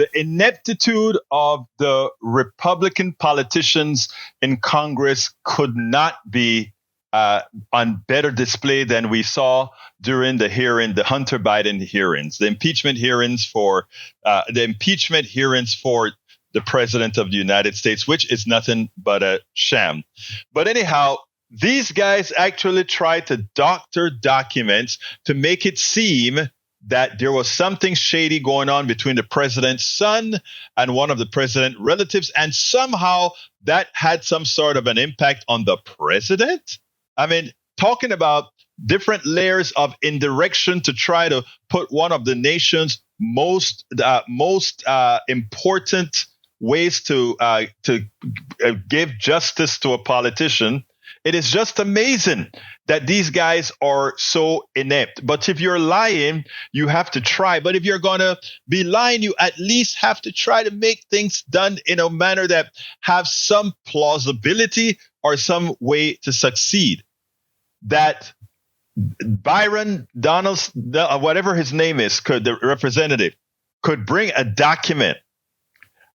the ineptitude of the Republican politicians in Congress could not be on better display than we saw during the Hunter Biden hearings, the impeachment hearings for the president of the United States, which is nothing but a sham. But anyhow, these guys actually tried to doctor documents to make it seem that there was something shady going on between the president's son and one of the president's relatives, and somehow that had some sort of an impact on the president. I mean, talking about different layers of indirection to try to put one of the nation's most important ways to give justice to a politician. It is just amazing that these guys are so inept. But if you're lying, you have to try. But if you're going to be lying, you at least have to try to make things done in a manner that have some plausibility or some way to succeed. That Byron Donalds, whatever his name is, the representative, could bring a document,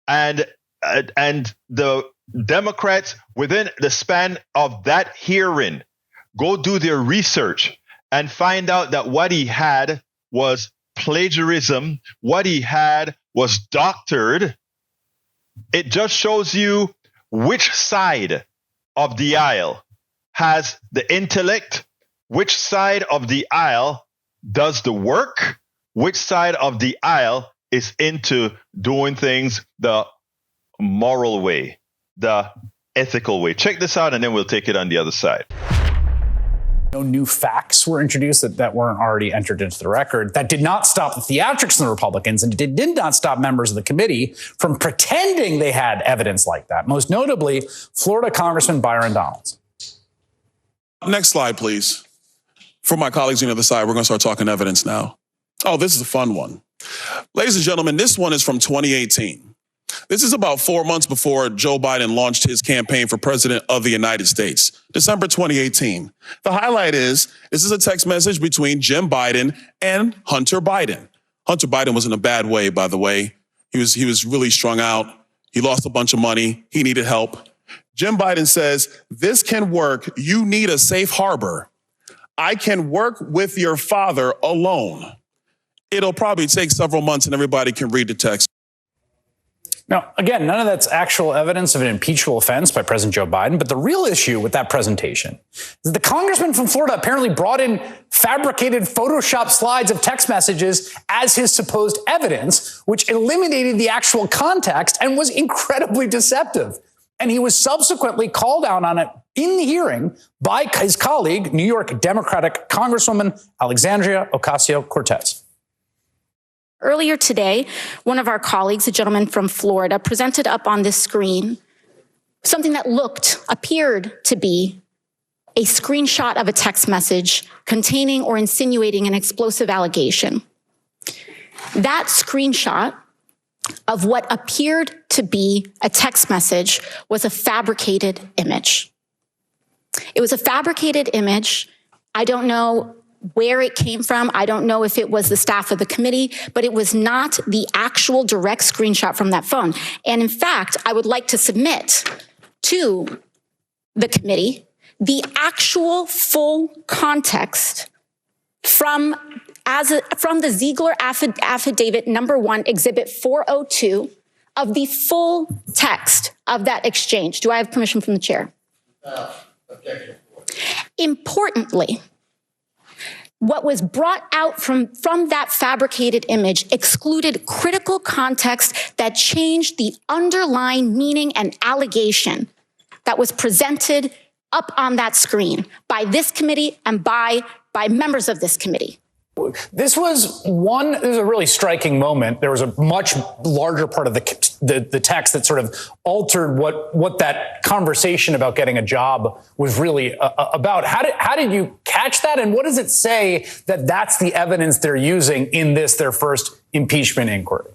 and the Democrats, within the span of that hearing, go do their research and find out that what he had was plagiarism, what he had was doctored. It just shows you which side of the aisle has the intellect, which side of the aisle does the work, which side of the aisle is into doing things the moral way, the ethical way. Check this out, and then we'll take it on the other side. No new facts were introduced that weren't already entered into the record. That did not stop the theatrics in the Republicans, and it did not stop members of the committee from pretending they had evidence like that. Most notably, Florida Congressman Byron Donalds. Next slide, please. For my colleagues on the other side, we're going to start talking evidence now. Oh, this is a fun one. Ladies and gentlemen, this one is from 2018. This is about 4 months before Joe Biden launched his campaign for president of the United States, December 2018. The highlight is, this is a text message between Jim Biden and Hunter Biden. Hunter Biden was in a bad way, by the way. He was really strung out. He lost a bunch of money. He needed help. Jim Biden says, "This can work. You need a safe harbor. I can work with your father alone." It'll probably take several months and everybody can read the text. Now, again, none of that's actual evidence of an impeachable offense by President Joe Biden. But the real issue with that presentation is that the congressman from Florida apparently brought in fabricated Photoshop slides of text messages as his supposed evidence, which eliminated the actual context and was incredibly deceptive. And he was subsequently called out on it in the hearing by his colleague, New York Democratic Congresswoman Alexandria Ocasio-Cortez. Earlier today, one of our colleagues, a gentleman from Florida, presented up on this screen something that appeared to be a screenshot of a text message containing or insinuating an explosive allegation. That screenshot of what appeared to be a text message was a fabricated image. It was a fabricated image. I don't know where it came from. I don't know if it was the staff of the committee, but it was not the actual direct screenshot from that phone. And in fact, I would like to submit to the committee the actual full context from the Ziegler affidavit number 1, exhibit 402, of the full text of that exchange. Do I have permission from the chair? Importantly, what was brought out from that fabricated image excluded critical context that changed the underlying meaning and allegation that was presented up on that screen by this committee and by members of this committee. This was a really striking moment. There was a much larger part of the text that sort of altered what that conversation about getting a job was really about. How did you catch that? And what does it say that that's the evidence they're using in their first impeachment inquiry?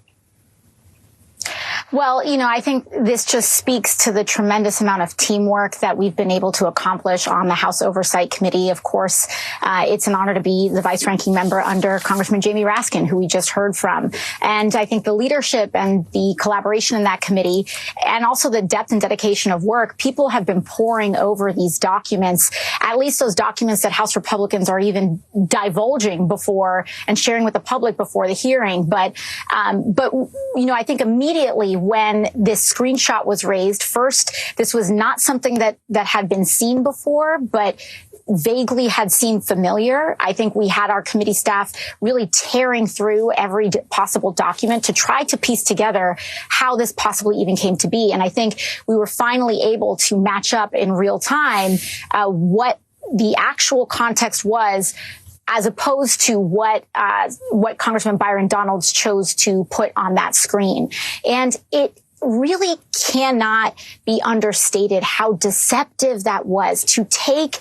Well, I think this just speaks to the tremendous amount of teamwork that we've been able to accomplish on the House Oversight Committee. Of course, it's an honor to be the vice ranking member under Congressman Jamie Raskin, who we just heard from. And I think the leadership and the collaboration in that committee, and also the depth and dedication of work, people have been poring over these documents, at least those documents that House Republicans are even divulging before and sharing with the public before the hearing. But I think immediately when this screenshot was raised, first, this was not something that had been seen before, but vaguely had seemed familiar. I think we had our committee staff really tearing through every possible document to try to piece together how this possibly even came to be. And I think we were finally able to match up in real time what the actual context was, as opposed to what Congressman Byron Donalds chose to put on that screen. And it really cannot be understated how deceptive that was to take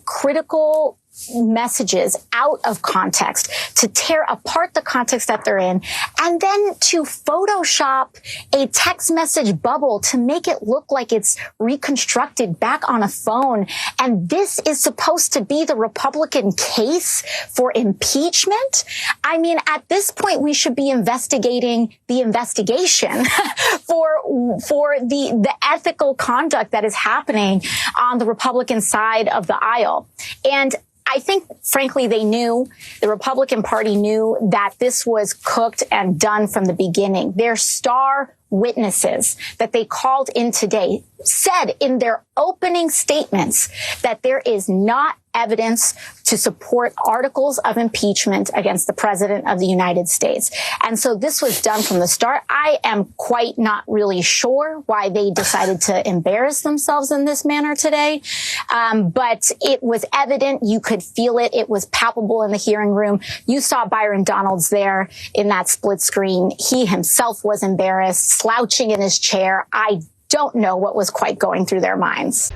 critical messages out of context, to tear apart the context that they're in, and then to Photoshop a text message bubble to make it look like it's reconstructed back on a phone. And this is supposed to be the Republican case for impeachment? I mean, at this point, we should be investigating the investigation for the ethical conduct that is happening on the Republican side of the aisle. And I think, frankly, the Republican Party knew that this was cooked and done from the beginning. Their star witnesses that they called in today said in their opening statements that there is not evidence to support articles of impeachment against the president of the United States. And so this was done from the start. I am quite not really sure why they decided to embarrass themselves in this manner today. But it was evident. You could feel it. It was palpable in the hearing room. You saw Byron Donalds there in that split screen. He himself was embarrassed, slouching in his chair. I don't know what was quite going through their minds.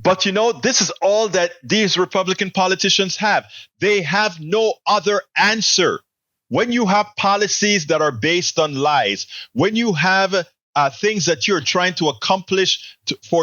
But this is all that these Republican politicians have. They have no other answer. When you have policies that are based on lies, when you have things that you're trying to accomplish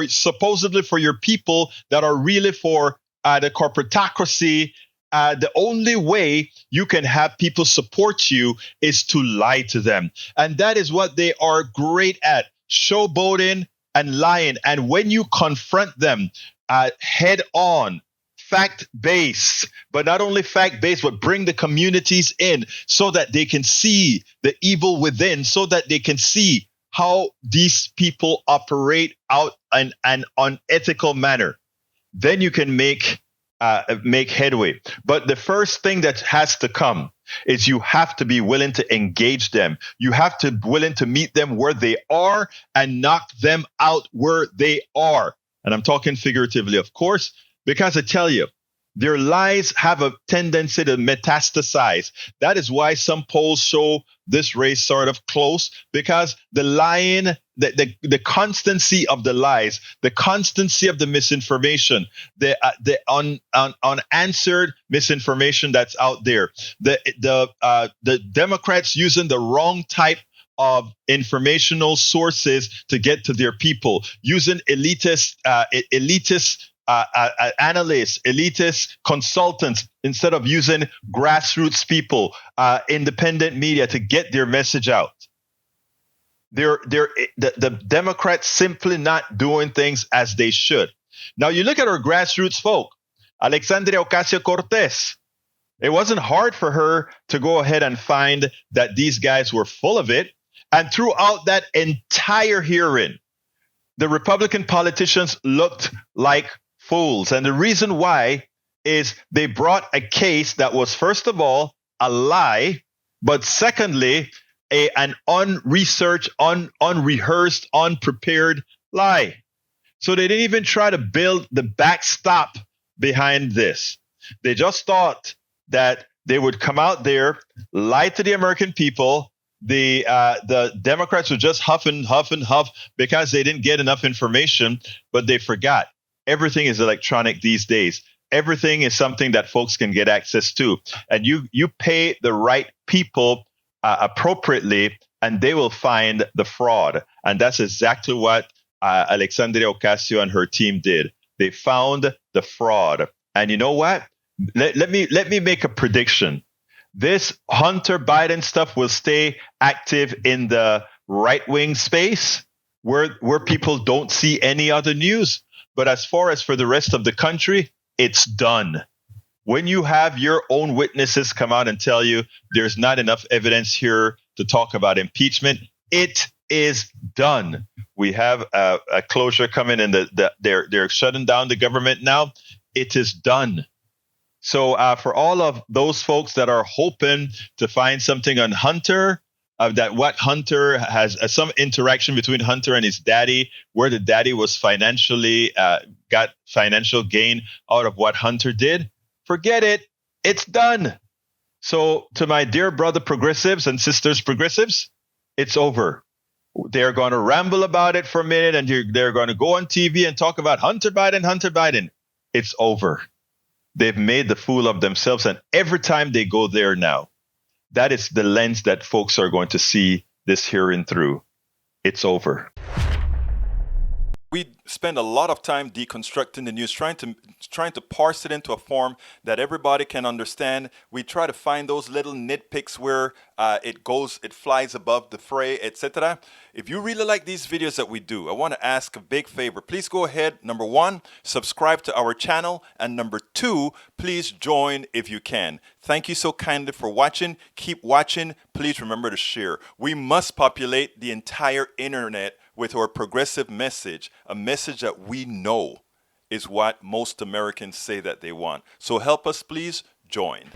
supposedly for your people that are really for the corporatocracy, the only way you can have people support you is to lie to them. And that is what they are great at, showboating and lying. And when you confront them head on, fact-based, but not only fact-based, but bring the communities in so that they can see the evil within, so that they can see how these people operate out in an unethical manner, then you can make headway. But the first thing that has to come is you have to be willing to engage them. You have to be willing to meet them where they are and knock them out where they are. And I'm talking figuratively, of course, because I tell you, their lies have a tendency to metastasize. That is why some polls show this race sort of close, because the lying, the constancy of the lies, the constancy of the misinformation, the unanswered misinformation that's out there, the Democrats using the wrong type of informational sources to get to their people, using elitist analysts, elitist consultants, instead of using grassroots people, independent media to get their message out. The Democrats simply not doing things as they should. Now, you look at our grassroots folk, Alexandria Ocasio-Cortez. It wasn't hard for her to go ahead and find that these guys were full of it. And throughout that entire hearing, the Republican politicians looked like fools. And the reason why is they brought a case that was, first of all, a lie, but secondly, an unresearched, unrehearsed, unprepared lie. So they didn't even try to build the backstop behind this. They just thought that they would come out there, lie to the American people. The Democrats would just huff and huff because they didn't get enough information, but they forgot. Everything is electronic these days. Everything is something that folks can get access to. And you pay the right people appropriately, and they will find the fraud. And that's exactly what Alexandria Ocasio and her team did. They found the fraud. And you know what? Let me make a prediction. This Hunter Biden stuff will stay active in the right-wing space where people don't see any other news. But as far as for the rest of the country, it's done. When you have your own witnesses come out and tell you there's not enough evidence here to talk about impeachment, it is done. We have a closure coming, and they're shutting down the government now. It is done. So for all of those folks that are hoping to find something on Hunter, that what Hunter has some interaction between Hunter and his daddy, where the daddy was financially got financial gain out of what Hunter did, forget it. It's done. So to my dear brother progressives and sisters progressives, it's over. They're going to ramble about it for a minute, and they're going to go on TV and talk about Hunter Biden, Hunter Biden. It's over. They've made the fool of themselves, and every time they go there now, that is the lens that folks are going to see this hearing through. It's over. We spend a lot of time deconstructing the news, trying to parse it into a form that everybody can understand. We try to find those little nitpicks where it flies above the fray, etc. If you really like these videos that we do, I want to ask a big favor. Please go ahead. Number 1, subscribe to our channel. And number 2, please join if you can. Thank you so kindly for watching. Keep watching. Please remember to share. We must populate the entire internet with our progressive message, a message that we know is what most Americans say that they want. So help us, please join.